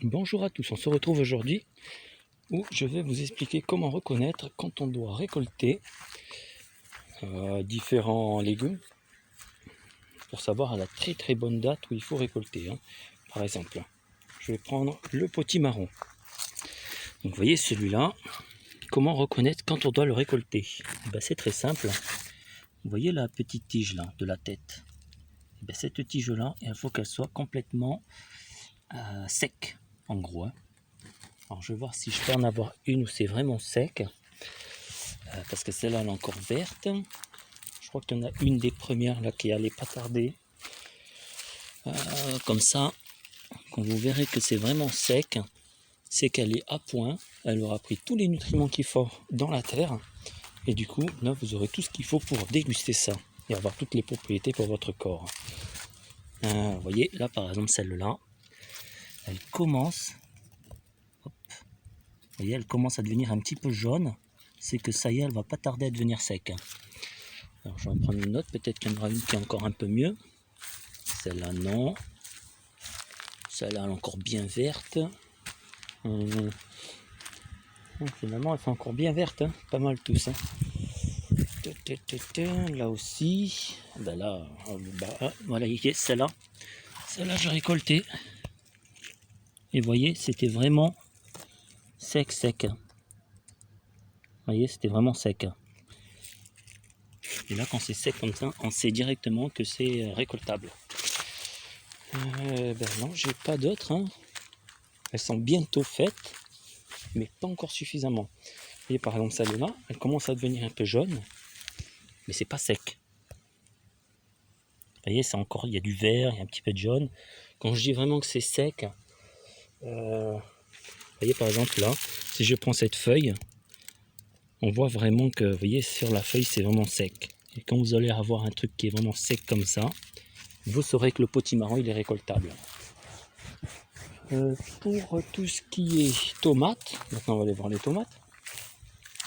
Bonjour à tous, on se retrouve aujourd'hui où je vais vous expliquer comment reconnaître quand on doit récolter différents légumes pour savoir à la très bonne date où il faut récolter. Par exemple, je vais prendre le potimarron. Donc vous voyez celui-là, comment reconnaître quand on doit le récolter? C'est très simple. Vous voyez la petite tige là de la tête? Cette tige là, il faut qu'elle soit complètement sec en gros. Alors je vais voir si je peux en avoir une où c'est vraiment sec. Parce que celle-là elle est encore verte. Je crois qu'il y en a une des premières là qui allait pas tarder. Comme ça, quand vous verrez que c'est vraiment sec, c'est qu'elle est à point. Elle aura pris tous les nutriments qu'il faut dans la terre. Et du coup, là, vous aurez tout ce qu'il faut pour déguster ça et avoir toutes les propriétés pour votre corps. Vous voyez, là par exemple, celle-là, elle commence. Hop, vous voyez, elle commence à devenir un petit peu jaune. C'est que ça y est, elle va pas tarder à devenir sec. Alors je vais en prendre une autre, peut-être qu'il y en aura une qui est encore un peu mieux. Celle-là non. Celle-là elle est encore bien verte. Finalement elles sont encore bien vertes, pas mal tous. Là aussi. Là, voilà, celle-là. Celle-là j'ai récolté. Et vous voyez, c'était vraiment sec. Vous voyez, c'était vraiment sec. Et là quand c'est sec comme ça, on sait directement que c'est récoltable. Non, j'ai pas d'autres. Elles sont bientôt faites, mais pas encore suffisamment. Vous voyez par exemple celle-là, elle commence à devenir un peu jaune, mais c'est pas sec. Vous voyez, c'est encore, il y a du vert, il y a un petit peu de jaune. Quand je dis vraiment que c'est sec, vous voyez par exemple là, si je prends cette feuille, on voit vraiment que, vous voyez, sur la feuille c'est vraiment sec. Et quand vous allez avoir un truc qui est vraiment sec comme ça, vous saurez que le potimarron il est récoltable. Pour tout ce qui est tomates, maintenant on va aller voir les tomates.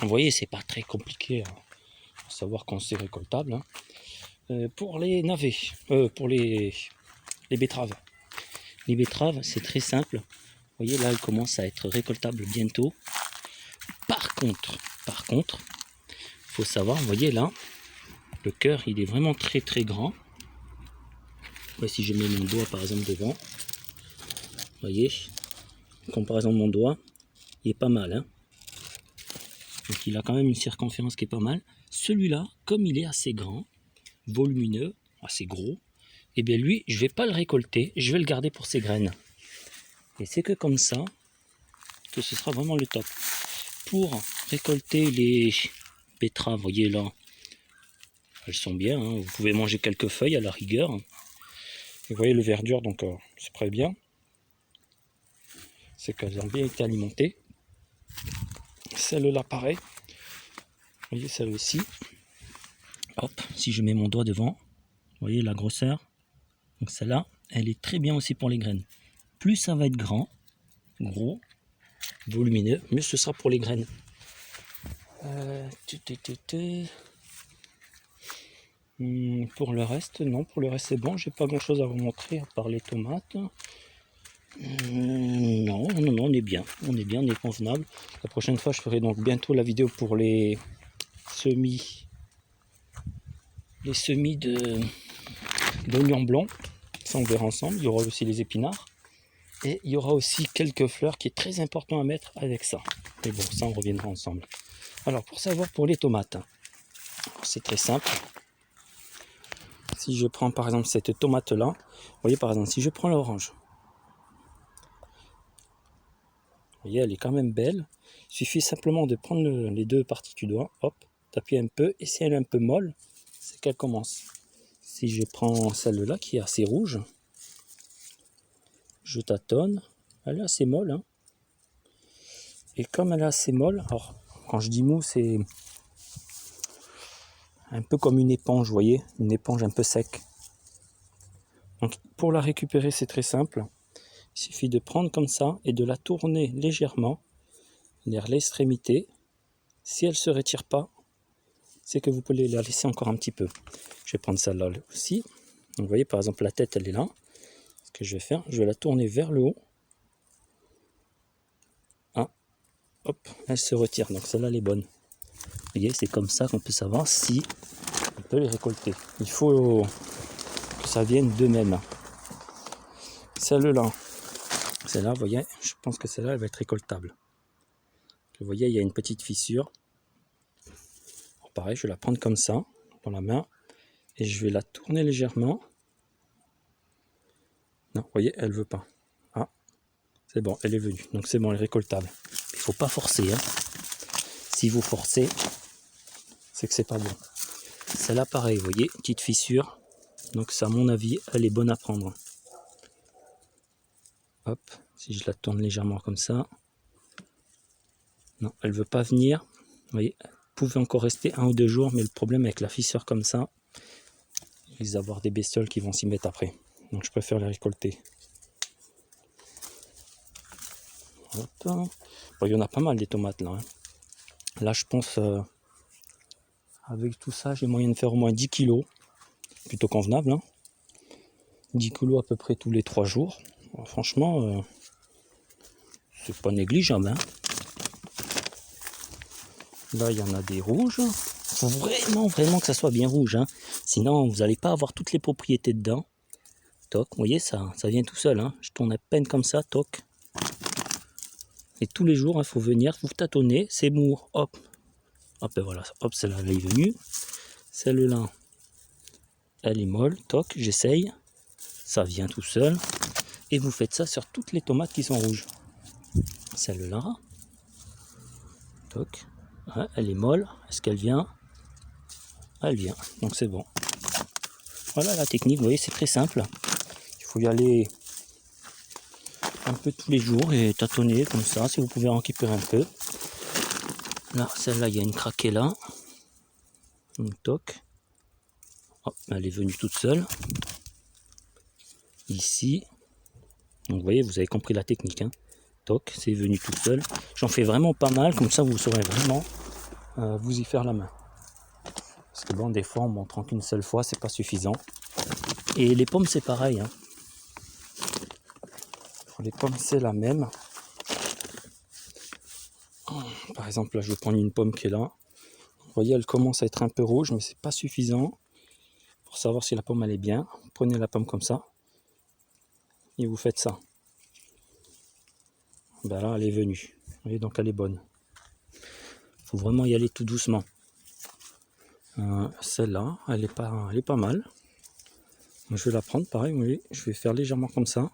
Vous voyez, c'est pas très compliqué à savoir quand c'est récoltable. Pour les navets, pour les betteraves. Les betteraves, c'est très simple. Vous voyez, là, elles commencent à être récoltables bientôt. Par contre, il faut savoir, vous voyez là, le cœur, il est vraiment très grand. Ouais, si je mets mon doigt, par exemple, devant, vous voyez, en comparaison de mon doigt, il est pas mal. Donc, il a quand même une circonférence qui est pas mal. Celui-là, comme il est assez grand, volumineux, assez gros, et bien lui, je vais pas le récolter, je vais le garder pour ses graines. Et c'est que comme ça que ce sera vraiment le top. Pour récolter les betteraves, vous voyez là, elles sont bien, vous pouvez manger quelques feuilles à la rigueur. Et vous voyez le verdure, donc c'est très bien. C'est qu'elles ont bien été alimentées. Celle-là pareil. Vous voyez celle aussi. Hop, si je mets mon doigt devant, vous voyez la grosseur. Donc celle-là, elle est très bien aussi pour les graines. Plus ça va être grand, gros, volumineux, mieux ce sera pour les graines. Pour le reste, non, pour le reste c'est bon, j'ai pas grand chose à vous montrer à part les tomates. Non, on est bien, on est convenable. La prochaine fois je ferai donc bientôt la vidéo pour les semis d'oignons blancs, ça on verra ensemble. Il y aura aussi les épinards et il y aura aussi quelques fleurs qui est très important à mettre avec ça. Mais bon, ça on reviendra ensemble. Alors pour savoir pour les tomates, c'est très simple. Si je prends par exemple cette tomate là, vous voyez par exemple si je prends l'orange, vous voyez elle est quand même belle, il suffit simplement de prendre les deux parties du doigt, hop, d'appuyer un peu, et si elle est un peu molle, c'est qu'elle commence. Si je prends celle-là qui est assez rouge, je tâtonne, elle est assez molle, et comme elle est assez molle, alors quand je dis mou c'est un peu comme une éponge, vous voyez, une éponge un peu sec. Donc pour la récupérer c'est très simple, il suffit de prendre comme ça et de la tourner légèrement vers l'extrémité. Si elle ne se retire pas, c'est que vous pouvez la laisser encore un petit peu. Je vais prendre celle-là aussi. Donc vous voyez par exemple la tête elle est là. Ce que je vais faire, je vais la tourner vers le haut. hop, elle se retire. Donc celle-là, elle est bonne. Vous voyez, c'est comme ça qu'on peut savoir si on peut les récolter. Il faut que ça vienne d'eux-mêmes. Celle-là, vous voyez, je pense que celle-là, elle va être récoltable. Vous voyez, il y a une petite fissure. Alors, pareil, je vais la prendre comme ça, dans la main, et je vais la tourner légèrement. Non, vous voyez, elle veut pas. Ah, c'est bon, elle est venue. Donc c'est bon, elle est récoltable. Il ne faut pas forcer. Hein. Si vous forcez, c'est que c'est pas bon. Celle-là, pareil, vous voyez, petite fissure. Donc ça, à mon avis, elle est bonne à prendre. Hop, si je la tourne légèrement comme ça. Non, elle veut pas venir. Vous voyez, elle pouvait encore rester 1 ou 2 jours, mais le problème avec la fissure comme ça, il risque d'avoir des bestioles qui vont s'y mettre après. Donc je préfère les récolter. Hop. Bon, il y en a pas mal des tomates là. Hein. Là, je pense, avec tout ça, j'ai moyen de faire au moins 10 kilos. Plutôt convenable. Hein. 10 kilos à peu près tous les 3 jours. Alors, franchement, c'est pas négligeable. Hein. Là, il y en a des rouges. Il faut vraiment que ça soit bien rouge. Hein. Sinon, vous n'allez pas avoir toutes les propriétés dedans. Toc, vous voyez, ça vient tout seul. Hein. Je tourne à peine comme ça, toc. Et tous les jours, il faut venir, vous tâtonnez, c'est mou, hop. Hop, et voilà, hop, celle-là, elle est venue. Celle-là, elle est molle, toc, j'essaye. Ça vient tout seul. Et vous faites ça sur toutes les tomates qui sont rouges. Celle-là, toc, ouais, elle est molle. Est-ce qu'elle vient? Elle vient, donc c'est bon. Voilà la technique, vous voyez, c'est très simple. Il faut y aller un peu tous les jours et tâtonner comme ça, si vous pouvez en récupérer un peu. Là, celle-là, il y a une craquée là. Donc, toc. Hop, elle est venue toute seule. Ici. Donc, vous voyez, vous avez compris la technique. Hein. Toc, c'est venu toute seule. J'en fais vraiment pas mal, comme ça, vous saurez vraiment vous y faire la main. Parce que bon, des fois, en montrant qu'une seule fois, c'est pas suffisant. Et les pommes, c'est pareil. Hein. Pour les pommes, c'est la même. Par exemple, là, je vais prendre une pomme qui est là. Vous voyez, elle commence à être un peu rouge, mais c'est pas suffisant pour savoir si la pomme elle est bien. Prenez la pomme comme ça et vous faites ça. Ben là, elle est venue. Vous voyez, donc elle est bonne. Il faut vraiment y aller tout doucement. Celle-là, elle est pas mal. Je vais la prendre, pareil, vous voyez, je vais faire légèrement comme ça.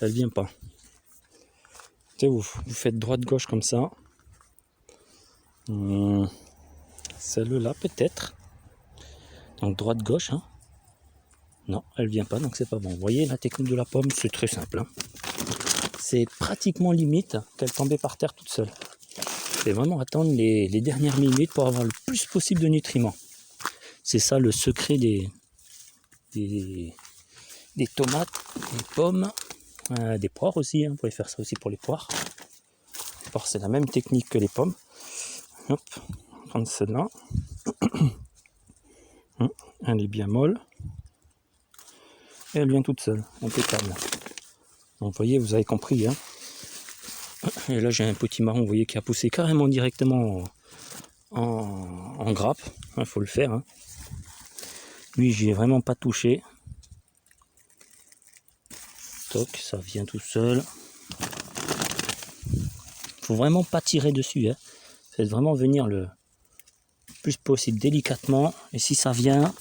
Elle vient pas. Vous faites droite-gauche comme ça. Celle-là, peut-être. Donc droite-gauche. Hein. Non, elle vient pas, donc c'est pas bon. Vous voyez, la technique de la pomme, c'est très simple. Hein. C'est pratiquement limite qu'elle tombait par terre toute seule. C'est vraiment attendre les dernières minutes pour avoir le plus possible de nutriments. C'est ça le secret des tomates, des pommes, des poires aussi. Hein. Vous pouvez faire ça aussi pour les poires. Les poires, c'est la même technique que les pommes. Hop, on va prendre celle-là. Elle est bien molle. Et elle vient toute seule, impeccable. Donc vous voyez, vous avez compris. Hein. Et là j'ai un petit marron, vous voyez, qui a poussé carrément directement en grappe. Il faut le faire. Hein. Lui, j'y ai vraiment pas touché. Toc, ça vient tout seul. Faut vraiment pas tirer dessus. Hein. Faites vraiment venir le plus possible délicatement. Et si ça vient,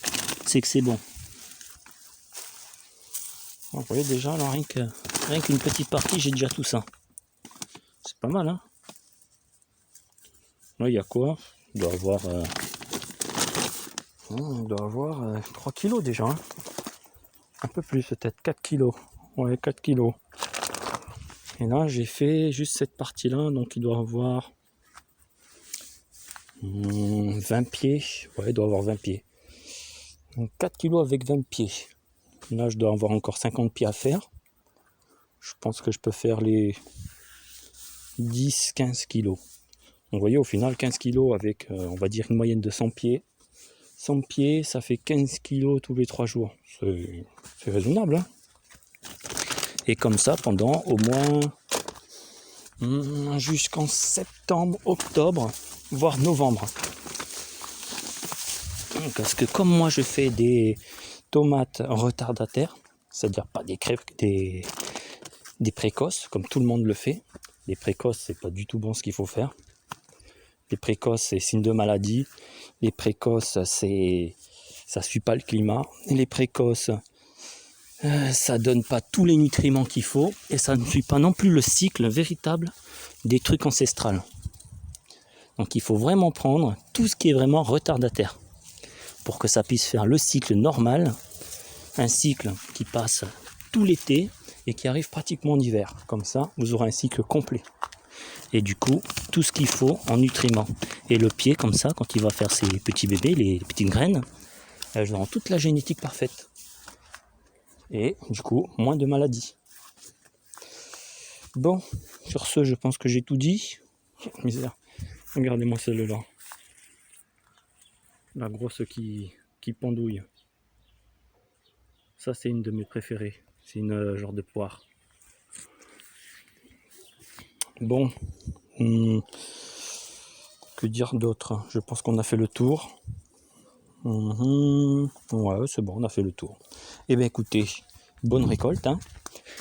c'est que c'est bon. Vous voyez déjà, là, rien qu'une petite partie, j'ai déjà tout ça. C'est pas mal, hein. Là, il y a quoi? Il doit avoir 3 kilos déjà. Hein. Un peu plus, peut-être 4 kilos. Ouais, 4 kilos. Et là, j'ai fait juste cette partie-là, donc il doit avoir 20 pieds. Ouais, il doit avoir 20 pieds. Donc 4 kilos avec 20 pieds. Là, je dois avoir encore 50 pieds à faire. Je pense que je peux faire les 10-15 kilos. Donc, vous voyez, au final, 15 kilos avec, on va dire, une moyenne de 100 pieds. 100 pieds, ça fait 15 kilos tous les 3 jours. C'est raisonnable. Hein. Et comme ça, pendant au moins jusqu'en septembre, octobre, voire novembre. Parce que comme moi je fais des tomates retardataires, c'est-à-dire pas des crêpes, des précoces, comme tout le monde le fait. Les précoces, c'est pas du tout bon ce qu'il faut faire. Les précoces, c'est signe de maladie. Les précoces, ça suit pas le climat. Et les précoces, ça donne pas tous les nutriments qu'il faut. Et ça ne suit pas non plus le cycle véritable des trucs ancestrales. Donc il faut vraiment prendre tout ce qui est vraiment retardataire pour que ça puisse faire le cycle normal, un cycle qui passe tout l'été et qui arrive pratiquement en hiver. Comme ça, vous aurez un cycle complet. Et du coup, tout ce qu'il faut en nutriments. Et le pied, comme ça, quand il va faire ses petits bébés, les petites graines, elles auront toute la génétique parfaite. Et du coup, moins de maladies. Bon, sur ce, je pense que j'ai tout dit. Misère. Regardez-moi celle-là. La grosse qui pendouille. Ça, c'est une de mes préférées. C'est une genre de poire. Bon. Que dire d'autre? Je pense qu'on a fait le tour. Ouais, c'est bon, on a fait le tour. Eh bien, écoutez, bonne récolte. Hein.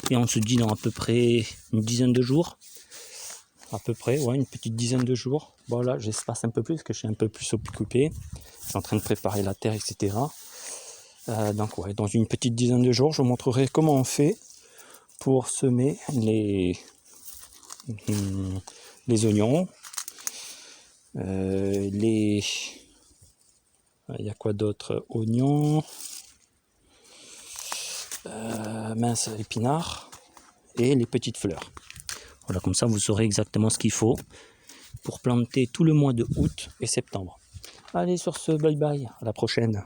Et on se dit dans à peu près une dizaine de jours. À peu près, ouais, une petite dizaine de jours. Bon, là, j'espace un peu plus parce que je suis un peu plus occupé. Je suis en train de préparer la terre, etc. Donc, ouais, dans une petite dizaine de jours, je vous montrerai comment on fait pour semer les oignons. Il y a quoi d'autre? Oignons, mince, épinards et les petites fleurs. Voilà, comme ça vous saurez exactement ce qu'il faut pour planter tout le mois de août et septembre. Allez, sur ce, bye bye, à la prochaine.